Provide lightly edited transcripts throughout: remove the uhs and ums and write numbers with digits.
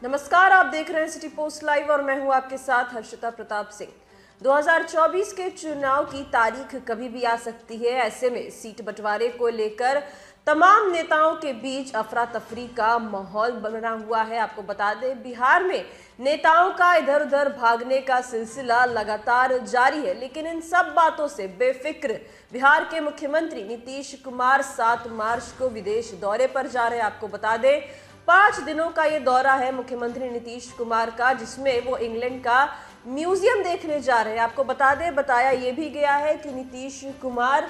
नमस्कार, आप देख रहे हैं सिटी पोस्ट लाइव और मैं हूं आपके साथ हर्षिता प्रताप सिंह। 2024 के चुनाव की तारीख कभी भी आ सकती है। ऐसे में सीट बंटवारे को लेकर तमाम नेताओं के बीच अफरा तफरी का माहौल बना हुआ है। आपको बता दें, बिहार में नेताओं का इधर उधर भागने का सिलसिला लगातार जारी है, लेकिन इन सब बातों से बेफिक्र बिहार के मुख्यमंत्री नीतीश कुमार 7 मार्च को विदेश दौरे पर जा रहे हैं। आपको बता दें, 5 दिनों का ये दौरा है मुख्यमंत्री नीतीश कुमार का, जिसमें वो इंग्लैंड का म्यूजियम देखने जा रहे हैं। आपको बता दें, बताया ये भी गया है कि नीतीश कुमार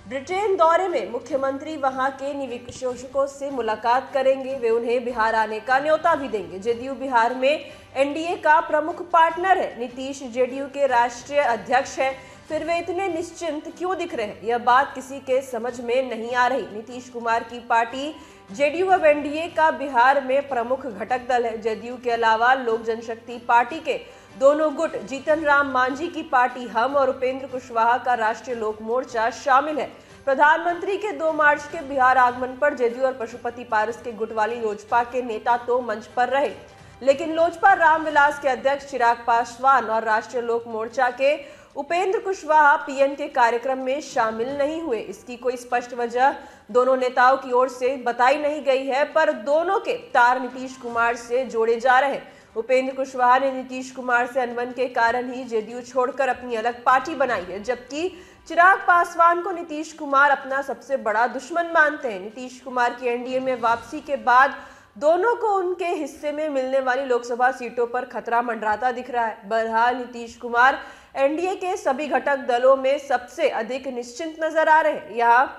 ब्रिटेन दौरे में मुख्यमंत्री वहां के निवेशकों से मुलाकात करेंगे। वे उन्हें बिहार आने का न्योता भी देंगे। जेडीयू बिहार में एनडीए का प्रमुख पार्टनर है। नीतीश जेडीयू के राष्ट्रीय अध्यक्ष है, फिर वे इतने निश्चिंत क्यों दिख रहे हैं, यह बात किसी के समझ में नहीं आ रही। नीतीश कुमार की पार्टी जेडीयू अब एनडीए का बिहार में प्रमुख घटक दल है। जेडीयू के अलावा लोक जनशक्ति पार्टी के दोनों गुट, जीतन राम मांझी की पार्टी हम और उपेंद्र कुशवाहा का राष्ट्रीय लोक मोर्चा शामिल है। प्रधानमंत्री के 2 मार्च के बिहार आगमन पर जेडीयू और पशुपति पारस के गुट वाली लोजपा के नेता तो मंच पर रहे, लेकिन लोजपा रामविलास के अध्यक्ष चिराग पासवान और राष्ट्रीय लोक मोर्चा के उपेंद्र कुशवाहा पीएम के कार्यक्रम में शामिल नहीं हुए। इसकी कोई स्पष्ट वजह दोनों नेताओं की ओर से बताई नहीं गई है, पर दोनों के तार नीतीश कुमार से जोड़े जा रहे हैं। उपेंद्र कुशवाहा ने नीतीश कुमार से अनबन के कारण ही जेडीयू छोड़कर अपनी अलग पार्टी बनाई है, जबकि चिराग पासवान को नीतीश कुमार अपना सबसे बड़ा दुश्मन मानते हैं। नीतीश कुमार की एनडीए में वापसी के बाद दोनों को उनके हिस्से में मिलने वाली लोकसभा सीटों पर खतरा मंडराता दिख रहा है। बहरहाल नीतीश कुमार एनडीए के सभी घटक दलों में सबसे अधिक निश्चिंत नजर आ रहे हैं। यहाँ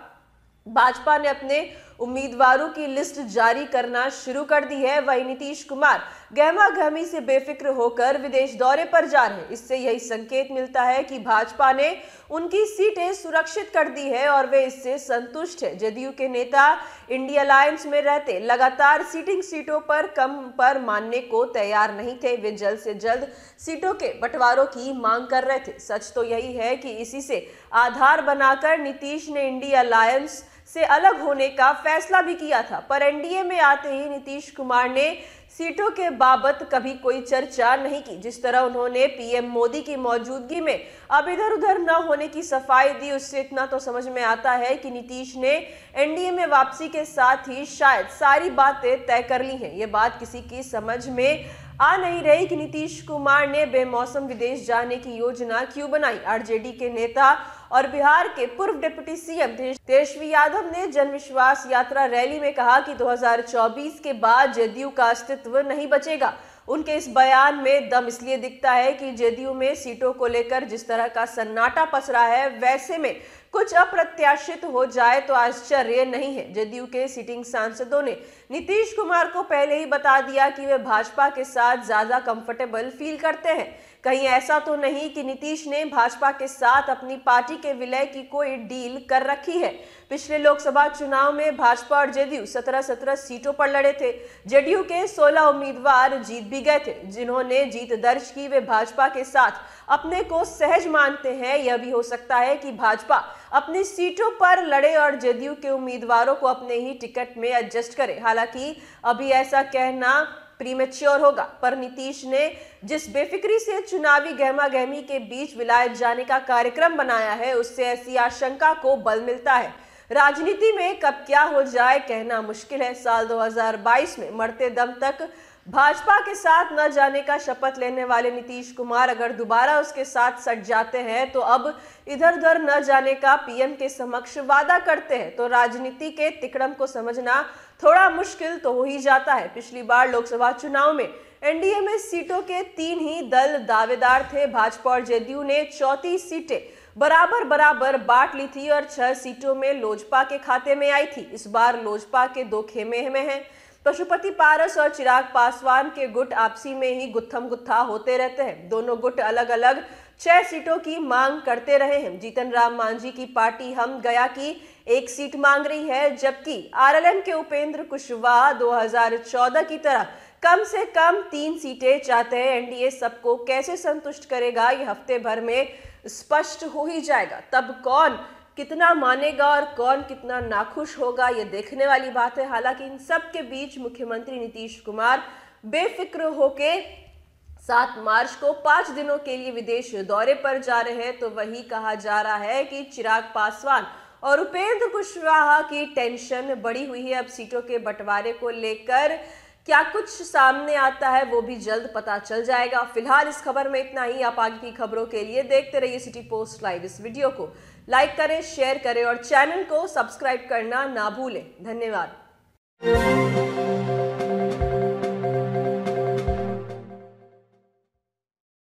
भाजपा ने अपने उम्मीदवारों की लिस्ट जारी करना शुरू कर दी है। वहीं नीतीश कुमार गहमा गहमी से बेफिक्र होकर विदेश दौरे पर जा रहे हैं। इससे यही संकेत मिलता है कि भाजपा ने उनकी सीटें सुरक्षित कर दी है और वे इससे संतुष्ट है। जेडीयू के नेता इंडिया अलायंस में रहते लगातार सीटों पर कम पर मानने को तैयार नहीं थे। वे जल्द से जल्द सीटों के बंटवारों की मांग कर रहे थे। सच तो यही है कि इसी से आधार बनाकर नीतीश ने इंडिया अलायंस से अलग होने का फैसला भी किया था, पर एनडीए में आते ही नीतीश कुमार ने सीटों के बाबत कभी कोई चर्चा नहीं की। जिस तरह उन्होंने पीएम मोदी की मौजूदगी में अब इधर उधर न होने की सफाई दी, उससे इतना तो समझ में आता है कि नीतीश ने एनडीए में वापसी के साथ ही शायद सारी बातें तय कर ली हैं। ये बात किसी की समझ में आ नहीं रही कि नीतीश कुमार ने बेमौसम विदेश जाने की योजना क्यों बनाई। आरजेडी के नेता और बिहार के पूर्व डिप्टी सीएम तेजस्वी यादव ने जन विश्वास यात्रा रैली में कहा कि 2024 के बाद जेडीयू का अस्तित्व नहीं बचेगा। उनके इस बयान में दम इसलिए दिखता है कि जेडीयू में सीटों को लेकर जिस तरह का सन्नाटा पसरा है, वैसे में कुछ अप्रत्याशित हो जाए तो आश्चर्य नहीं है। जेडीयू के सिटिंग सांसदों ने नीतीश कुमार को पहले ही बता दिया कि वे भाजपा के साथ ज्यादा कंफर्टेबल फील करते हैं। कहीं ऐसा तो नहीं कि नीतीश ने भाजपा के साथ अपनी पार्टी के विलय की कोई डील कर रखी है। पिछले लोकसभा चुनाव में भाजपा और जेडीयू 17 सीटों पर लड़े थे। जेडीयू के 16 उम्मीदवार जीत भी गए थे। जिन्होंने जीत दर्ज की, वे भाजपा के साथ अपने को सहज मानते हैं। यह भी हो सकता है कि भाजपा अपनी सीटों पर लड़े और जेडीयू के उम्मीदवारों को अपने ही टिकट में एडजस्ट करे। हालांकि अभी ऐसा कहना प्रीमेच्योर होगा, पर नीतीश ने जिस बेफिक्री से चुनावी गहमा गहमी के बीच विलायत जाने का कार्यक्रम बनाया है, उससे ऐसी आशंका को बल मिलता है। राजनीति में कब क्या हो जाए कहना मुश्किल है। साल 2022 में मरते दम तक भाजपा के साथ न जाने का शपथ लेने वाले नीतीश कुमार अगर दोबारा उसके साथ सट जाते हैं तो अब इधर उधर न जाने का पीएम के समक्ष वादा करते हैं, तो राजनीति के तिकड़म को समझना थोड़ा मुश्किल तो हो ही जाता है। पिछली बार लोकसभा चुनाव में एनडीए में सीटों के 3 ही दल दावेदार थे। भाजपा और जेडीयू ने 34 सीटें बराबर बांट ली थी और 6 सीटों में लोजपा के खाते में आई थी। इस बार लोजपा के 2 खेमे में हैं। पशुपति पारस और चिराग पासवान के गुट आपसी में ही गुत्थम गुत्था होते रहते हैं। दोनों गुट अलग अलग 6 सीटों की मांग करते रहे हैं। जीतन राम मांझी की पार्टी हम गया की 1 सीट मांग रही है, जबकि आरएलएन के उपेंद्र कुशवाहा 2014 की तरह कम से कम 3 सीटें चाहते हैं। एनडीए सबको कैसे संतुष्ट करेगा, ये हफ्ते भर में स्पष्ट हो ही जाएगा। तब कौन कितना मानेगा और कौन कितना नाखुश होगा, ये देखने वाली बात है। हालांकि इन सब के बीच मुख्यमंत्री नीतीश कुमार बेफिक्र होके 7 मार्च को 5 दिनों के लिए विदेश दौरे पर जा रहे हैं। तो वही कहा जा रहा है कि चिराग पासवान और उपेंद्र कुशवाहा की टेंशन बढ़ी हुई है। अब सीटों के बंटवारे को लेकर क्या कुछ सामने आता है वो भी जल्द पता चल जाएगा। फिलहाल इस खबर में इतना ही। आप आगे की खबरों के लिए देखते रहिए सिटी पोस्ट लाइव। इस वीडियो को लाइक करें, शेयर करें और चैनल को सब्सक्राइब करना ना भूलें। धन्यवाद।